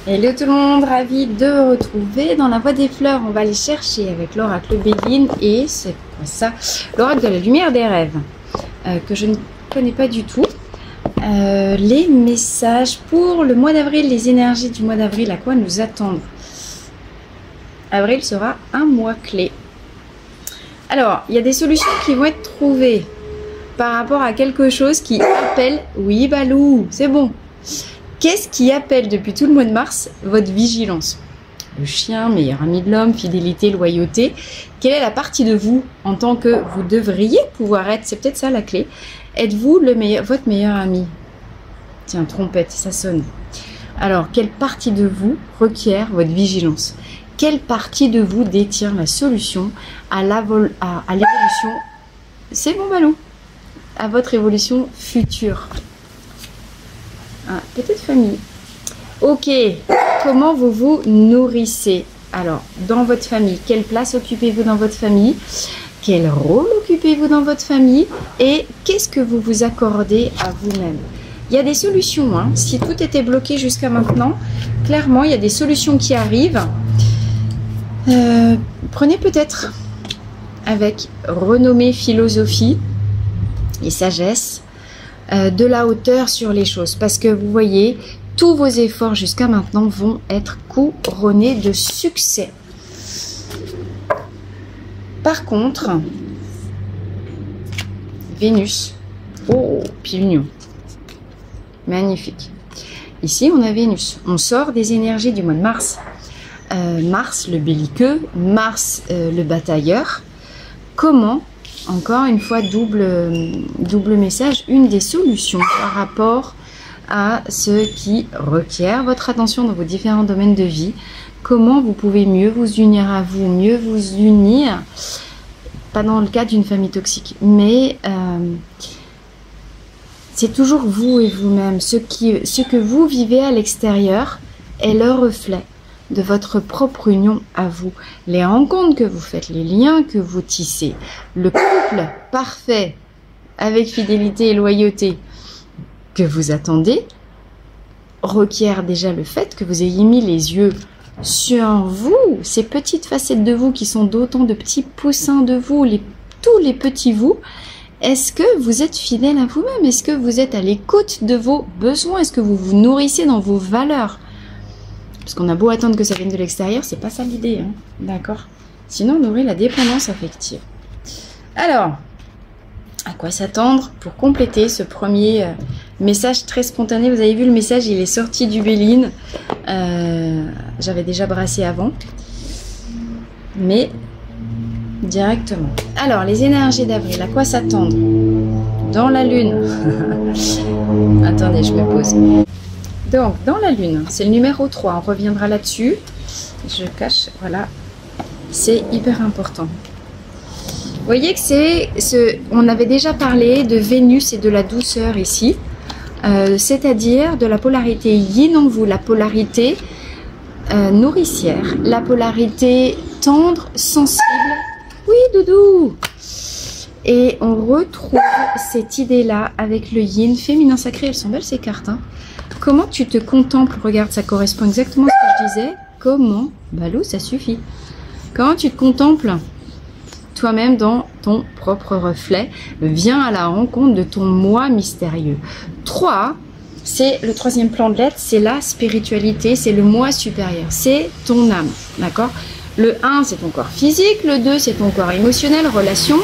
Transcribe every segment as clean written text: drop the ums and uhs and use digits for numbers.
Hello tout le monde, ravi de vous retrouver dans la voie des fleurs. On va aller chercher avec l'oracle Béline et c'est quoi ça? L'oracle de la lumière des rêves que je ne connais pas du tout. Les messages pour le mois d'avril, les énergies du mois d'avril, à quoi nous attendre? Avril sera un mois clé. Alors, il y a des solutions qui vont être trouvées par rapport à quelque chose qui appelle... Oui, Balou, c'est bon. Qu'est-ce qui appelle depuis tout le mois de mars votre vigilance? Le chien, meilleur ami de l'homme, fidélité, loyauté. Quelle est la partie de vous en tant que vous devriez pouvoir être? C'est peut-être ça la clé. Êtes-vous votre meilleur ami? Tiens, trompette, ça sonne. Alors, quelle partie de vous requiert votre vigilance? Quelle partie de vous détient la solution à l'évolution? C'est bon, Balou? À votre évolution future. Ah, peut-être famille. Ok, comment vous vous nourrissez? Alors, dans votre famille, quelle place occupez-vous dans votre famille? Quel rôle occupez-vous dans votre famille? Et qu'est-ce que vous vous accordez à vous-même? Il y a des solutions, hein. Si tout était bloqué jusqu'à maintenant, clairement, il y a des solutions qui arrivent. Prenez peut-être avec renommée, philosophie et sagesse de la hauteur sur les choses, parce que vous voyez, tous vos efforts jusqu'à maintenant vont être couronnés de succès. Par contre, Vénus, oh, pignon, magnifique. Ici, on a Vénus. On sort des énergies du mois de mars. Mars, le belliqueux, Mars, le batailleur. Comment? Encore une fois, double message, une des solutions par rapport à ce qui requiert votre attention dans vos différents domaines de vie. Comment vous pouvez mieux vous unir à vous, mieux vous unir, pas dans le cas d'une famille toxique, mais c'est toujours vous et vous-même. Ce que vous vivez à l'extérieur est le reflet de votre propre union à vous. Les rencontres que vous faites, les liens que vous tissez, le couple parfait avec fidélité et loyauté que vous attendez requiert déjà le fait que vous ayez mis les yeux sur vous, ces petites facettes de vous qui sont d'autant de petits poussins de vous, tous les petits vous. Est-ce que vous êtes fidèle à vous-même? Est-ce que vous êtes à l'écoute de vos besoins? Est-ce que vous vous nourrissez dans vos valeurs? Parce qu'on a beau attendre que ça vienne de l'extérieur, c'est pas ça l'idée, hein. D'accord? Sinon, on aurait la dépendance affective. Alors, à quoi s'attendre pour compléter ce premier message très spontané? Vous avez vu, le message, il est sorti du Béline. J'avais déjà brassé avant. Mais directement. Alors, les énergies d'avril, à quoi s'attendre? Dans la lune. Attendez, je me pose. Donc, dans la lune, c'est le numéro 3, on reviendra là-dessus. Je cache, voilà. C'est hyper important. Vous voyez que on avait déjà parlé de Vénus et de la douceur ici. C'est-à-dire de la polarité yin en vous, la polarité nourricière, la polarité tendre, sensible. Oui, doudou! Et on retrouve cette idée-là avec le yin féminin sacré. Elles sont belles ces cartes, hein. Comment tu te contemples? Regarde, ça correspond exactement à ce que je disais. Comment? Balou, ça suffit. Comment tu te contemples toi-même dans ton propre reflet? Viens à la rencontre de ton moi mystérieux. 3, c'est le troisième plan de l'être, c'est la spiritualité, c'est le moi supérieur, c'est ton âme, d'accord? Le 1, c'est ton corps physique, le 2, c'est ton corps émotionnel, relation.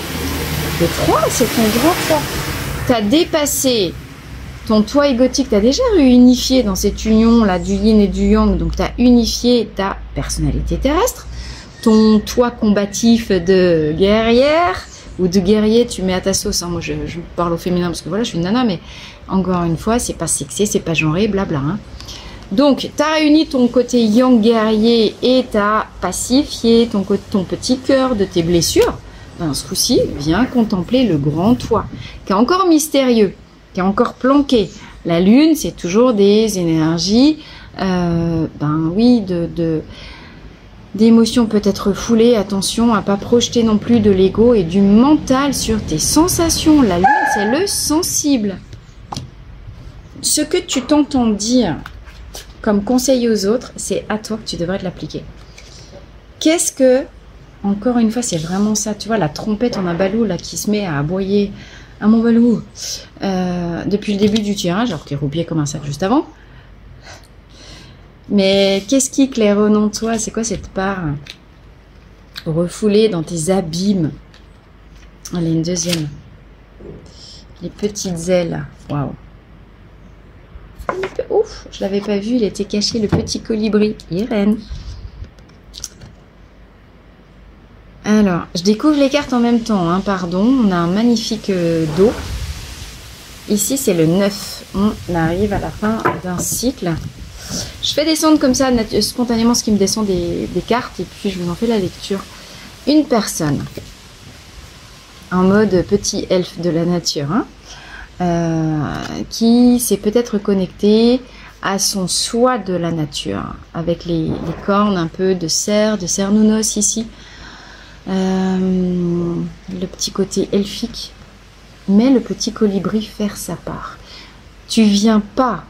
Le 3, c'est ton grand toi. Tu as dépassé ton toi égotique, tu as déjà réunifié dans cette union-là du yin et du yang, donc tu as unifié ta personnalité terrestre, ton toi combatif de guerrière, ou de guerrier, tu mets à ta sauce, hein. Moi je parle au féminin parce que voilà, je suis une nana, mais encore une fois, c'est pas sexy, c'est pas genré, blabla, hein. Donc, tu as réuni ton côté yang guerrier et tu as pacifié ton petit cœur de tes blessures. Ben, ce coup-ci, viens contempler le grand toi, qui est encore mystérieux, qui est encore planqué. La lune, c'est toujours des énergies, ben oui, d'émotions peut-être foulées. Attention à pas projeter non plus de l'ego et du mental sur tes sensations. La lune, c'est le sensible. Ce que tu t'entends dire comme conseil aux autres, c'est à toi que tu devrais te l'appliquer. Qu'est-ce que, encore une fois, c'est vraiment ça, tu vois, la trompette en un balou là qui se met à aboyer à mon balou depuis le début du tirage, alors qu'il roupillait comme un sac juste avant. Mais qu'est-ce qui claironne en toi? C'est quoi cette part refoulée dans tes abîmes? Allez, une deuxième. Les petites ailes. Waouh. Ouf, je l'avais pas vu, il était caché, le petit colibri. Irène. Alors, je découvre les cartes en même temps, hein, pardon. On a un magnifique dos. Ici, c'est le 9. On arrive à la fin d'un cycle. Je fais descendre comme ça, spontanément, ce qui me descend des cartes. Et puis, je vous en fais la lecture. Une personne. En mode petit elfe de la nature. Hein, qui s'est peut-être connecté à son soi de la nature. Avec les cornes un peu de cerf nounos ici. Le petit côté elfique, mais le petit colibri faire sa part. Tu viens pas,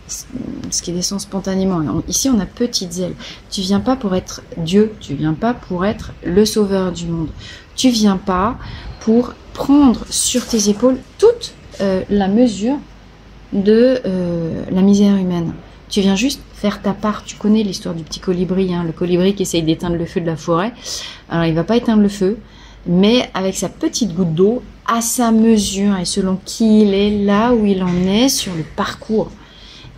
ce qui descend spontanément, ici on a petites ailes, tu viens pas pour être Dieu, tu viens pas pour être le sauveur du monde, tu viens pas pour prendre sur tes épaules toute la mesure de la misère humaine. Tu viens juste faire ta part. Tu connais l'histoire du petit colibri, hein, le colibri qui essaye d'éteindre le feu de la forêt. Alors, il va pas éteindre le feu, mais avec sa petite goutte d'eau, à sa mesure et selon qui il est, là où il en est sur le parcours,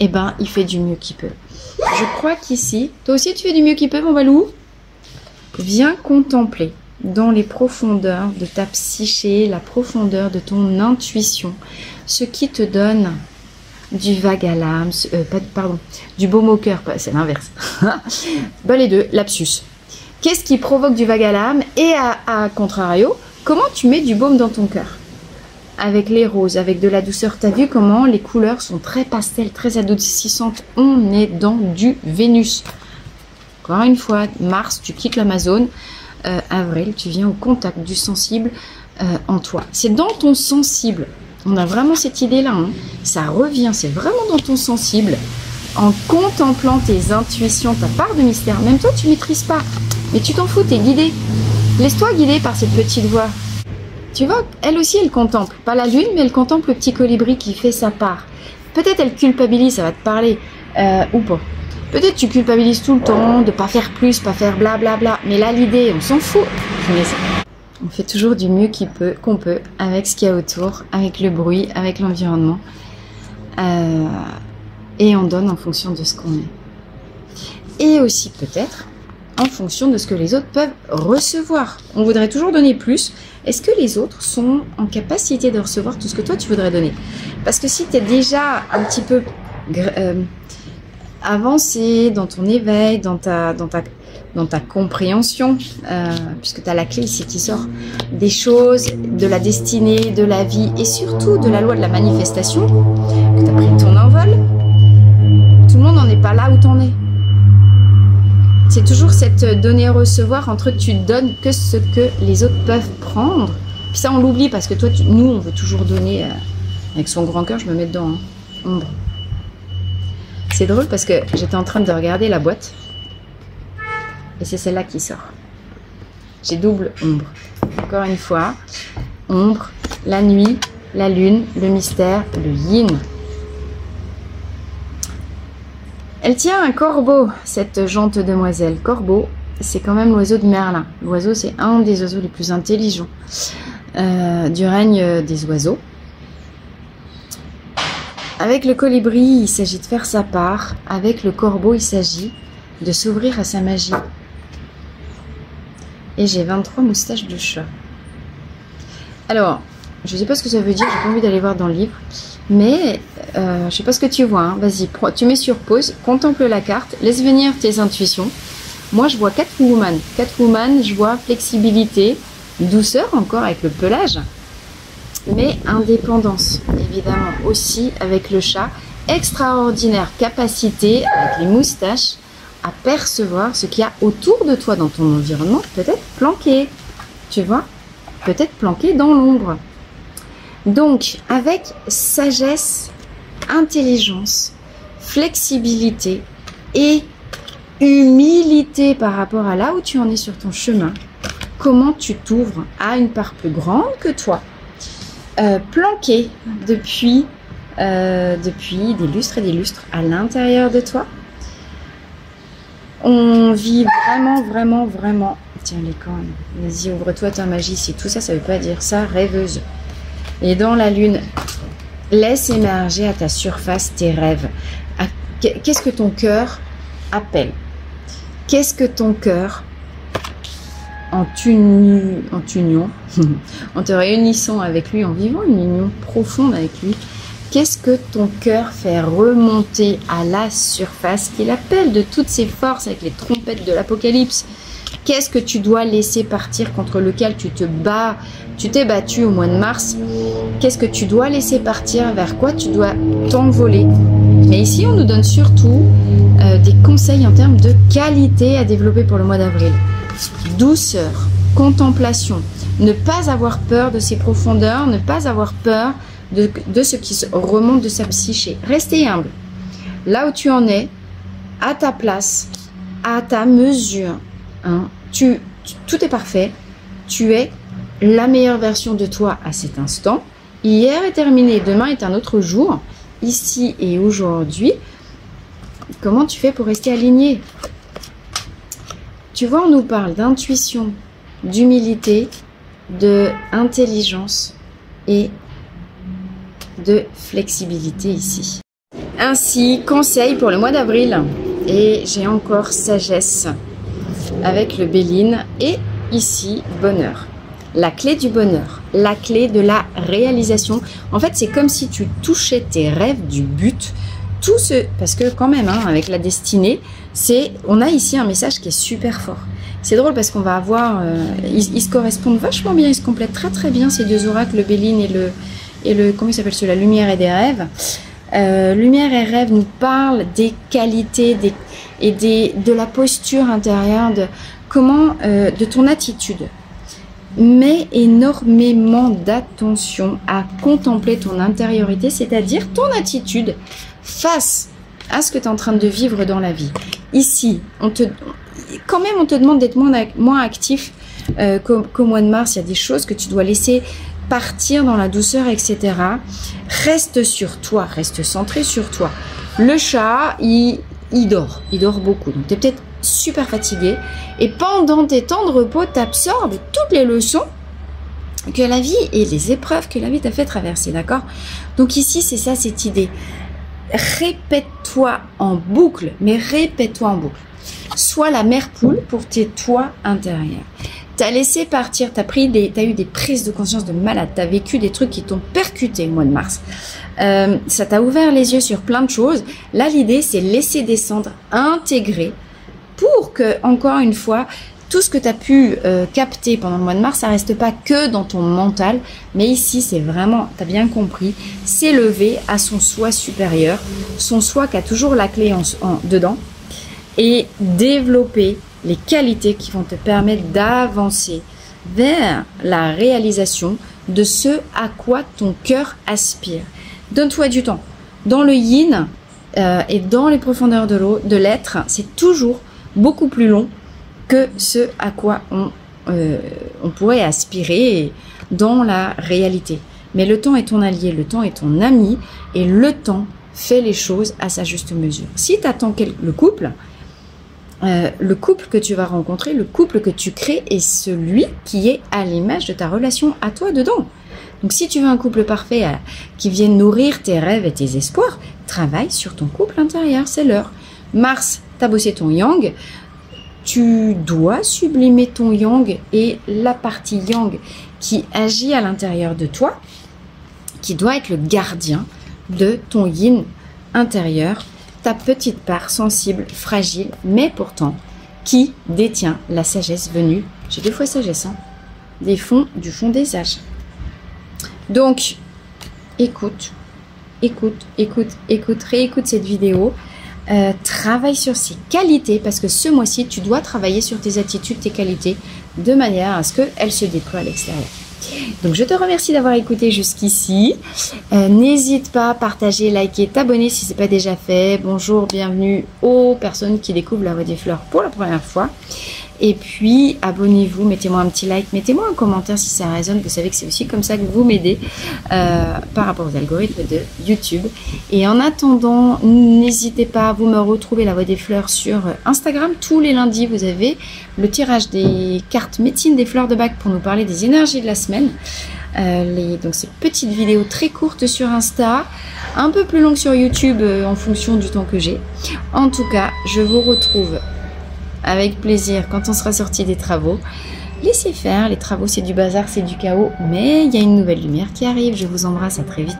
eh ben, il fait du mieux qu'il peut. Je crois qu'ici, toi aussi tu fais du mieux qu'il peut, mon balou. Viens contempler dans les profondeurs de ta psyché, la profondeur de ton intuition, ce qui te donne du vague à l'âme, du baume au cœur, c'est l'inverse. Ben, les deux, lapsus. Qu'est-ce qui provoque du vague à l'âme? Et à contrario, comment tu mets du baume dans ton cœur? Avec les roses, avec de la douceur. T'as vu comment les couleurs sont très pastel, très adoucissantes? On est dans du Vénus. Encore une fois, Mars, tu quittes l'Amazone. Avril, tu viens au contact du sensible en toi. C'est dans ton sensible. On a vraiment cette idée-là, hein. Ça revient, c'est vraiment dans ton sensible, en contemplant tes intuitions, ta part de mystère. Même toi, tu ne maîtrises pas, mais tu t'en fous, tu es guidé. Laisse-toi guider par cette petite voix. Tu vois, elle aussi, elle contemple. Pas la lune, mais elle contemple le petit colibri qui fait sa part. Peut-être elle culpabilise, ça va te parler, ou pas. Peut-être tu culpabilises tout le temps de pas faire plus, pas faire blablabla. Mais là, l'idée, on s'en fout. On fait toujours du mieux qu'on peut avec ce qu'il y a autour, avec le bruit, avec l'environnement. Et on donne en fonction de ce qu'on est. Et aussi peut-être en fonction de ce que les autres peuvent recevoir. On voudrait toujours donner plus. Est-ce que les autres sont en capacité de recevoir tout ce que toi tu voudrais donner? Parce que si tu es déjà un petit peu avancé dans ton éveil, dans ta compréhension, puisque tu as la clé ici qui sort, des choses, de la destinée, de la vie, et surtout de la loi de la manifestation, que tu as pris ton envol, tout le monde n'en est pas là où tu en es. C'est toujours cette donner-recevoir entre tu donnes que ce que les autres peuvent prendre. Puis ça, on l'oublie parce que toi, nous, on veut toujours donner avec son grand cœur, je me mets dedans, hein. Ombre. C'est drôle parce que j'étais en train de regarder la boîte. Et c'est celle-là qui sort. J'ai double ombre. Encore une fois, ombre, la nuit, la lune, le mystère, le yin. Elle tient un corbeau, cette gente demoiselle. Corbeau, c'est quand même l'oiseau de Merlin. L'oiseau, c'est un des oiseaux les plus intelligents du règne des oiseaux. Avec le colibri, il s'agit de faire sa part. Avec le corbeau, il s'agit de s'ouvrir à sa magie. Et j'ai 23 moustaches de chat. Alors, je ne sais pas ce que ça veut dire, j'ai pas envie d'aller voir dans le livre. Mais, je ne sais pas ce que tu vois. Hein. Vas-y, tu mets sur pause, contemple la carte, laisse venir tes intuitions. Moi, je vois Catwoman. Catwoman, je vois flexibilité, douceur encore avec le pelage. Mais indépendance, évidemment, aussi avec le chat. Extraordinaire capacité, avec les moustaches, à percevoir ce qu'il y a autour de toi dans ton environnement, peut-être planqué, tu vois, peut-être planqué dans l'ombre. Donc, avec sagesse, intelligence, flexibilité et humilité par rapport à là où tu en es sur ton chemin. Comment tu t'ouvres à une part plus grande que toi, planquée depuis des lustres et des lustres à l'intérieur de toi. On vit vraiment. Tiens les cornes, vas-y, ouvre-toi ta magie. Si tout ça, ça veut pas dire ça, rêveuse. Et dans la lune, laisse émerger à ta surface tes rêves. Qu'est-ce que ton cœur appelle? Qu'est-ce que ton cœur, en t'union, en te réunissant avec lui, en vivant une union profonde avec lui, qu'est-ce que ton cœur fait remonter à la surface qu'il appelle de toutes ses forces avec les trompettes de l'Apocalypse? Qu'est-ce que tu dois laisser partir, contre lequel tu te bats? Tu t'es battu au mois de mars. Qu'est-ce que tu dois laisser partir? Vers quoi tu dois t'envoler? Mais ici, on nous donne surtout des conseils en termes de qualité à développer pour le mois d'avril. Douceur, contemplation, ne pas avoir peur de ses profondeurs, ne pas avoir peur de ce qui remonte de sa psyché. Restez humble. Là où tu en es, à ta place, à ta mesure, hein, tout est parfait. Tu es la meilleure version de toi à cet instant. Hier est terminé, demain est un autre jour. Ici et aujourd'hui, comment tu fais pour rester aligné? Tu vois, on nous parle d'intuition, d'humilité, d'intelligence et de flexibilité ici. Ainsi, conseil pour le mois d'avril. Et j'ai encore sagesse avec le Béline et ici, bonheur. La clé du bonheur, la clé de la réalisation. En fait, c'est comme si tu touchais tes rêves du but. Tout ce, parce que quand même, hein, avec la destinée, on a ici un message qui est super fort. C'est drôle parce qu'on va avoir, ils se correspondent vachement bien, ils se complètent très bien ces deux oracles, le Béline et le comment il s'appelle celui-là, Lumière et des rêves. Lumière et rêves nous parlent des qualités de la posture intérieure, de ton attitude. Mets énormément d'attention à contempler ton intériorité, c'est-à-dire ton attitude face à ce que tu es en train de vivre dans la vie. Ici, on te demande d'être moins actif qu'au mois de mars. Il y a des choses que tu dois laisser partir dans la douceur, etc. Reste sur toi, reste centré sur toi. Le chat, il dort beaucoup. Donc, tu es peut-être super fatigué. Et pendant tes temps de repos, tu absorbes toutes les leçons que la vie et les épreuves que la vie t'a fait traverser, d'accord? Donc ici, c'est ça, cette idée. Répète-toi en boucle, mais répète-toi en boucle. Sois la mère poule pour tes toits intérieurs. T'as laissé partir, t'as eu des prises de conscience de malade, t'as vécu des trucs qui t'ont percuté le mois de mars. Ça t'a ouvert les yeux sur plein de choses. Là, l'idée, c'est laisser descendre, intégrer, pour que, encore une fois, tout ce que tu as pu capter pendant le mois de mars, ça reste pas que dans ton mental, mais ici, c'est vraiment, tu as bien compris, s'élever à son soi supérieur, son soi qui a toujours la clé dedans, et développer les qualités qui vont te permettre d'avancer vers la réalisation de ce à quoi ton cœur aspire. Donne-toi du temps. Dans le yin et dans les profondeurs de l'être, c'est toujours beaucoup plus long que ce à quoi on pourrait aspirer dans la réalité. Mais le temps est ton allié, le temps est ton ami, et le temps fait les choses à sa juste mesure. Si tu attends le couple que tu vas rencontrer, le couple que tu crées est celui qui est à l'image de ta relation à toi dedans. Donc si tu veux un couple parfait qui vienne nourrir tes rêves et tes espoirs, travaille sur ton couple intérieur, c'est l'heure. Mars, tu as bossé ton yang, tu dois sublimer ton yang et la partie yang qui agit à l'intérieur de toi, qui doit être le gardien de ton yin intérieur, ta petite part sensible, fragile, mais pourtant qui détient la sagesse venue, j'ai 2 fois sagesse, hein, du fond des âges. Donc, écoute, réécoute cette vidéo. Travaille sur ses qualités, parce que ce mois-ci, tu dois travailler sur tes attitudes, tes qualités, de manière à ce qu'elles se déploient à l'extérieur. Donc je te remercie d'avoir écouté jusqu'ici. N'hésite pas à partager, liker, t'abonner si ce n'est pas déjà fait. Bonjour, bienvenue aux personnes qui découvrent la Voix des Fleurs pour la première fois. Et puis, abonnez-vous, mettez-moi un petit like, mettez-moi un commentaire si ça résonne. Vous savez que c'est aussi comme ça que vous m'aidez par rapport aux algorithmes de YouTube. Et en attendant, n'hésitez pas à vous me retrouver la Voix des Fleurs sur Instagram. Tous les lundis, vous avez le tirage des cartes médecine des fleurs de bac pour nous parler des énergies de la semaine. Donc ces petites vidéos très courtes sur Insta, un peu plus longues sur YouTube en fonction du temps que j'ai. En tout cas, je vous retrouve avec plaisir quand on sera sorti des travaux. Laissez faire, les travaux c'est du bazar, c'est du chaos, mais il y a une nouvelle lumière qui arrive. Je vous embrasse, à très vite.